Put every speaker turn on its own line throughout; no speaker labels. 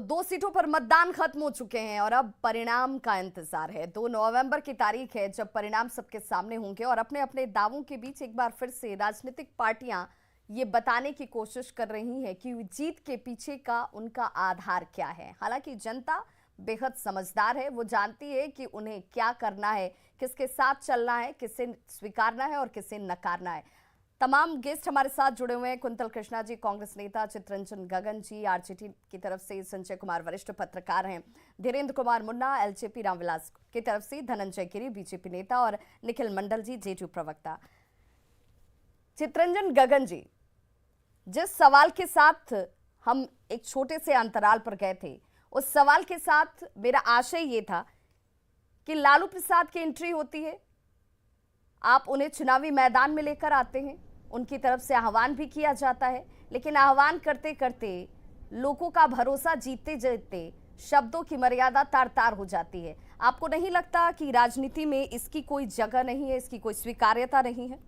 दो सीटों पर मतदान खत्म हो चुके हैं और अब परिणाम का इंतजार है। 2 नवंबर की तारीख है जब परिणाम सबके सामने होंगे और अपने अपने दावों के बीच एक बार फिर से राजनीतिक पार्टियां ये बताने की कोशिश कर रही हैं कि जीत के पीछे का उनका आधार क्या है। हालांकि जनता बेहद समझदार है, वो जानती है कि उन्हें क्या करना है, किसके साथ चलना है, किसे स्वीकारना है और किसे नकारना है। तमाम गेस्ट हमारे साथ जुड़े हुए हैं। कुंतल कृष्णा जी कांग्रेस नेता, चितरंजन गगन जी आरजेडी की तरफ से, संजय कुमार वरिष्ठ पत्रकार हैं, धीरेन्द्र कुमार मुन्ना एलजेपी रामविलास की तरफ से, धनंजय गिरी बीजेपी नेता और निखिल मंडल जी जेडीयू प्रवक्ता। चितरंजन गगन जी, जिस सवाल के साथ हम एक छोटे से अंतराल पर गए थे, उस सवाल के साथ मेरा आशय ये था कि लालू प्रसाद की एंट्री होती है, आप उन्हें चुनावी मैदान में लेकर आते हैं, उनकी तरफ से आह्वान भी किया जाता है, लेकिन आह्वान करते करते लोगों का भरोसा जीतते जीतते शब्दों की मर्यादा तार तार हो जाती है। आपको नहीं लगता कि राजनीति में इसकी कोई जगह नहीं है, इसकी कोई स्वीकार्यता नहीं है?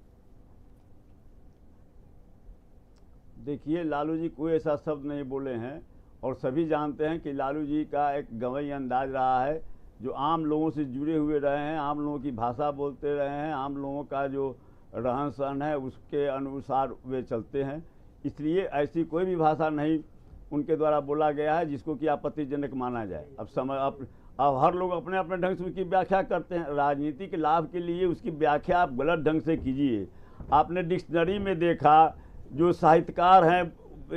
देखिए, लालू जी कोई ऐसा शब्द नहीं बोले हैं और सभी जानते हैं कि लालू जी का एक गंवई अंदाज रहा है, जो आम लोगों से जुड़े हुए रहे हैं, आम लोगों की भाषा बोलते रहे हैं, आम लोगों का जो रहन सहन है उसके अनुसार वे चलते हैं। इसलिए ऐसी कोई भी भाषा नहीं उनके द्वारा बोला गया है जिसको कि आपत्तिजनक माना जाए। अब हर लोग अपने अपने ढंग से उसकी व्याख्या करते हैं। राजनीतिक लाभ के लिए उसकी व्याख्या आप गलत ढंग से कीजिए। आपने डिक्शनरी में देखा, जो साहित्यकार हैं,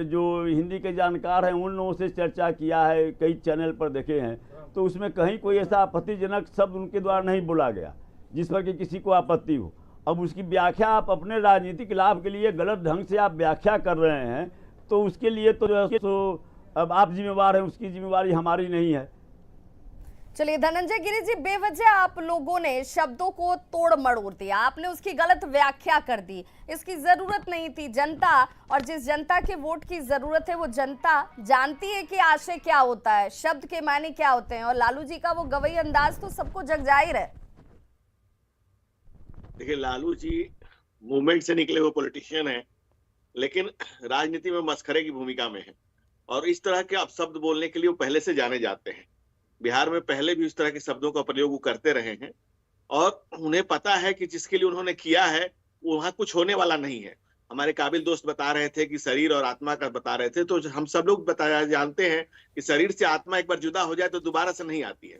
जो हिंदी के जानकार हैं, उन लोगों से चर्चा किया है, कई चैनल पर देखे हैं, तो उसमें कहीं कोई ऐसा आपत्तिजनक शब्द उनके द्वारा नहीं बोला गया जिस पर कि किसी को आपत्ति हो। अब उसकी व्याख्या आप अपने राजनीतिक लाभ के लिए गलत ढंग से आप व्याख्या कर रहे हैं, तो उसके लिए तो अब आप जिम्मेवार हैं, उसकी जिम्मेवारी हमारी नहीं है।
चलिए धनंजय गिरी जी, बेवजह आप लोगों ने शब्दों को तोड़ मरोड़ दिया, आपने उसकी गलत व्याख्या कर दी। इसकी जरूरत नहीं थी। जनता, और जिस जनता के वोट की जरूरत है वो जनता जानती है कि आशय क्या होता है, शब्द के मायने क्या होते हैं, और लालू जी का वो गवई अंदाज तो सबको जग जाहिर है।
देखिए, लालू जी मूवमेंट से निकले हुए पॉलिटिशियन हैं, लेकिन राजनीति में मस्खरे की भूमिका में है और इस तरह के अपशब्द बोलने के लिए वो पहले से जाने जाते हैं। बिहार में पहले भी इस तरह के शब्दों का प्रयोग वो करते रहे हैं और उन्हें पता है कि जिसके लिए उन्होंने किया है वहां कुछ होने वाला नहीं है। हमारे काबिल दोस्त बता रहे थे कि शरीर और आत्मा का बता रहे थे, तो हम सब लोग जानते हैं कि शरीर से आत्मा एक बार जुदा हो जाए तो दोबारा से नहीं आती है।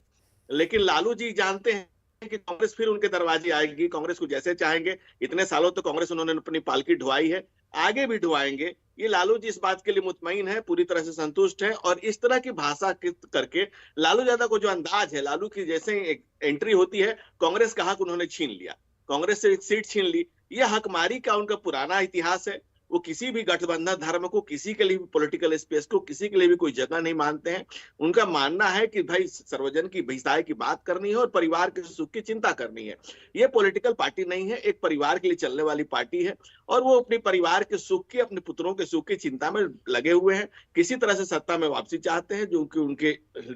लेकिन लालू जी जानते हैं कि कांग्रेस फिर उनके दरवाजे आएगी। कांग्रेस को जैसे चाहेंगे, इतने सालों तो कांग्रेस उन्होंने अपनी पालकी ढुआई है, आगे भी ढुआएंगे। ये लालू जी इस बात के लिए मुतमईन है, पूरी तरह से संतुष्ट है और इस तरह की भाषा करके लालू यादव को जो अंदाज है, लालू की जैसे एक एंट्री होती है, कांग्रेस का हक उन्होंने छीन लिया, कांग्रेस से एक सीट छीन ली। ये हकमारी का उनका पुराना इतिहास है। वो किसी भी गठबंधन धर्म को, किसी के लिए भी पॉलिटिकल स्पेस को, किसी के लिए भी कोई जगह नहीं मानते हैं। उनका मानना है कि भाई सर्वजन की भलाई की बात करनी है और परिवार के सुख की चिंता करनी है। ये पॉलिटिकल पार्टी नहीं है, एक परिवार के लिए चलने वाली पार्टी है और वो अपने परिवार के सुख की, अपने पुत्रों के सुख की चिंता में लगे हुए हैं। किसी तरह से सत्ता में वापसी चाहते हैं, जो कि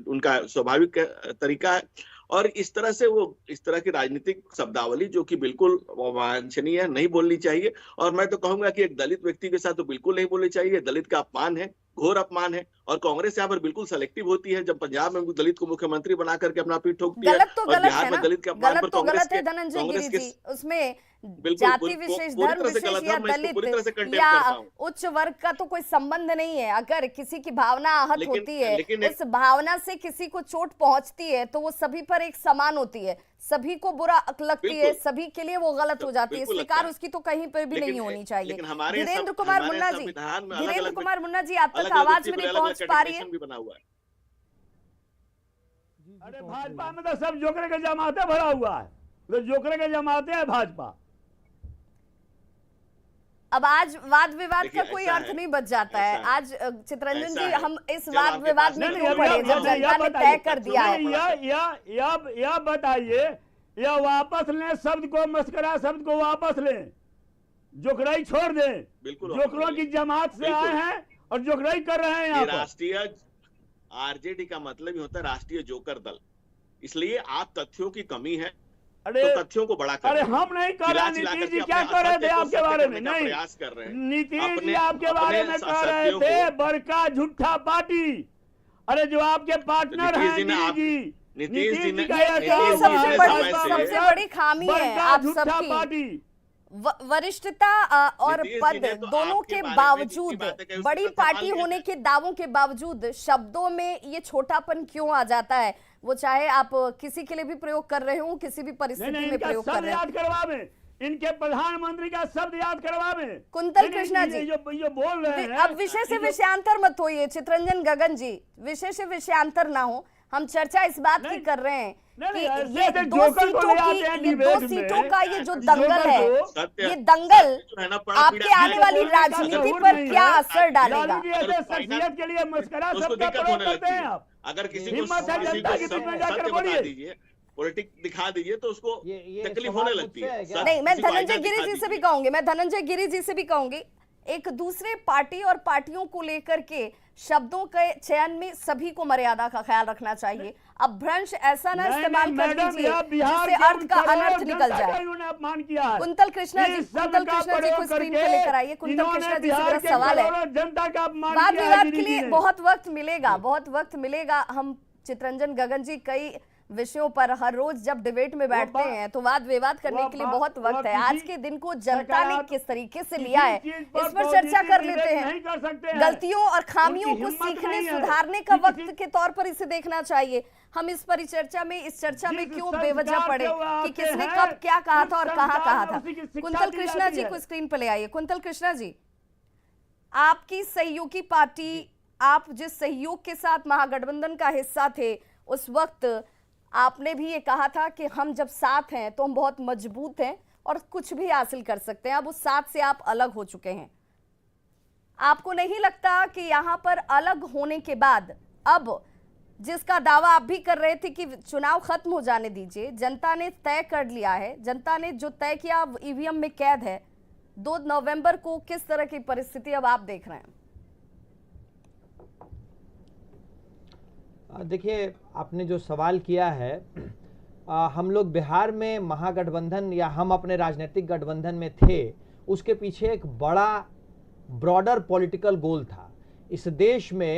उनका स्वाभाविक तरीका है। और इस तरह से वो इस तरह की राजनीतिक शब्दावली जो कि बिल्कुल वांछनीय है, नहीं बोलनी चाहिए। और मैं तो कहूंगा कि एक दलित व्यक्ति के साथ तो बिल्कुल नहीं बोलनी चाहिए। दलित का अपमान है, घोर अपमान है। और कांग्रेस यहाँ पर बिल्कुल सेलेक्टिव होती है। जब पंजाब में दलित को मुख्यमंत्री बना करके अपना पीठ ठोकती है, और बिहार में दलित के अपमान पर कांग्रेस के
धनंजय गिरी जी, उसमें जाति विशेष, धर्म विशेष या दलित या उच्च वर्ग का तो कोई संबंध नहीं है। अगर किसी की भावना आहत होती है, उस भावना से किसी को चोट पहुंचती है, तो वो सभी पर एक समान होती है, सभी को बुरा लगती है, सभी के लिए वो गलत हो जाती है। स्वीकार उसकी तो कहीं पर भी नहीं होनी चाहिए। धीरेन्द्र कुमार मुन्ना जी, धीरेन्द्र कुमार मुन्ना जी, आप तक आवाज भी नहीं पहुंच पा रही है।
अरे भाजपा में तो सब जोकरे के जमाते भरा हुआ है, तो जोकरे के जमाते हैं भाजपा।
अब आज वाद विवाद का कोई अर्थ नहीं बच जाता है। आज चितरंजन जी, हम इस वाद विवाद में क्यों पड़े जब जनता ने तय कर दिया है?
या बताइए, या वापस लें शब्द को, मस्करा शब्द को वापस लें, जोकराई छोड़ दें। जोकरों की जमात से आए हैं और जोकराई कर रहे हैं। यहाँ
राष्ट्रीय आरजेडी का मतलब ही होता है राष्ट्रीय जोकर दल। इसलिए आप तथ्यों की कमी है,
अरे
तो तथ्यों को बड़ा कर
अरे हम नहीं कर रहे। नीतीश जी क्या कर रहे थे आपके बारे में? नहीं,
प्रयास कर रहे हैं।
नीतीश जी आपके बारे में कह रहे थे बड़का झूठा पार्टी। अरे जो आपके पार्टनर
नीतीश
हैं
जी ने नीतीश जी ने
का यह
ये
काम
सबसे
है।
सबसे बड़ी खामी है
बड़का
आप
झूठा
सबकी।
पार्टी।
वरिष्ठता और
नीतीश जी
पद
ने तो
दोनों
आपके
के
बारे में
बावजूद,
जितनी बातें कही, उसका
बड़ी
सवाल
पार्टी
किया
होने
है।
के दावों के बावजूद शब्दों में ये छोटापन क्यों आ जाता है? वो चाहे आप किसी के लिए भी प्रयोग कर रहे हो, किसी भी परिस्थिति में
इनका
प्रयोग कर
शब्द
रहे हो।
याद करवावे, इनके प्रधानमंत्री का शब्द याद करवावे।
कुंतल
नहीं,
कृष्णा
ये
जी,
जो बोल रहे हैं,
अब विषय से विषयांतर मत होइए चित्रंजन गगन जी, विषय से विषयांतर ना हो। हम चर्चा इस बात की कर रहे हैं कि ये दो सीटों का ये जो दंगल है, ये दंगल आपके आने वाली राजनीति पर क्या असर डालेगा?
शख्सियत के लिए मस्करा
उसको
सबका
दिक्कत
प्रयोग
होने
करते हैं
लगती है।
आप।
अगर किसी को
हिम्मत है जनता की, बीच में जाकर
सत्य
बोलिए।
बता दीजिए, पॉलिटिक्स दिखा दीजिए तो उसको
ये
तकलीफ
सवाल
होने लगती
मुझसे
है।
है क्या?
नहीं, मैं
किसी को
धनंजय
आईना
गिरी
दिखा
जी से भी
दीजिए।
कहूंगी, मैं धनंजय गिरी जी से भी कहूंगी, एक दूसरे पार्टी और पार्टियों को लेकर के शब्दों के चयन में सभी को मर्यादा का ख्याल रखना चाहिए। अब भ्रंश ऐसा ना इस्तेमाल कर लीजिए जिससे अर्थ का अनर्थ निकल जाए।
इन्होंने अपमान किया है।
कुंतल कृष्णा जी,
इस शब्द
कुंतल
का
कृष्णा जी को
प्रयोग
स्क्रीन पे
करके
लेकर आइए। कुंतल
इन्होंने
कृष्णा जी से
बिहार
मेरा
के
सवाल है,
करोड़ों जनता का अपमान
वाद
किया है
विवाद
गिरी
के
जी
लिए
ने।
बहुत वक्त मिलेगा, बहुत वक्त मिलेगा। हम चित्रंजन गगन जी कई विषयों पर हर रोज जब डिबेट में बैठते हैं तो वाद विवाद करने के लिए बहुत वक्त है। आज के दिन को जनता ने किस तरीके से लिया है, इस पर चर्चा कर लेते हैं। गलतियों और खामियों को सीखने सुधारने का वक्त के तौर पर इसे देखना चाहिए। हम इस परिचर्चा में, इस चर्चा में क्यों बेवजह पड़े कि किसने कब क्या कहा था और कहाँ कहा था। कुंतल कृष्णा जी को स्क्रीन पर ले आइए। कुंतल कृष्णा जी, आपकी सहयोगी पार्टी, आप जिस सहयोग के साथ महागठबंधन का हिस्सा थे, उस वक्त आपने भी ये कहा था कि हम जब साथ हैं तो हम बहुत मजबूत हैं और कुछ भी हासिल कर सकते हैं। अब उस साथ से आप अलग हो चुके हैं। आपको नहीं लगता कि यहाँ पर अलग होने के बाद अब जिसका दावा आप भी कर रहे थे कि चुनाव खत्म हो जाने दीजिए, जनता ने तय कर लिया है, जनता ने जो तय किया ईवीएम में कैद है, 2 नवंबर को किस तरह की परिस्थिति अब आप देख रहे हैं?
देखिए, आपने जो सवाल किया है, हम लोग बिहार में महागठबंधन या हम अपने राजनीतिक गठबंधन में थे, उसके पीछे एक बड़ा ब्रॉडर पॉलिटिकल गोल था। इस देश में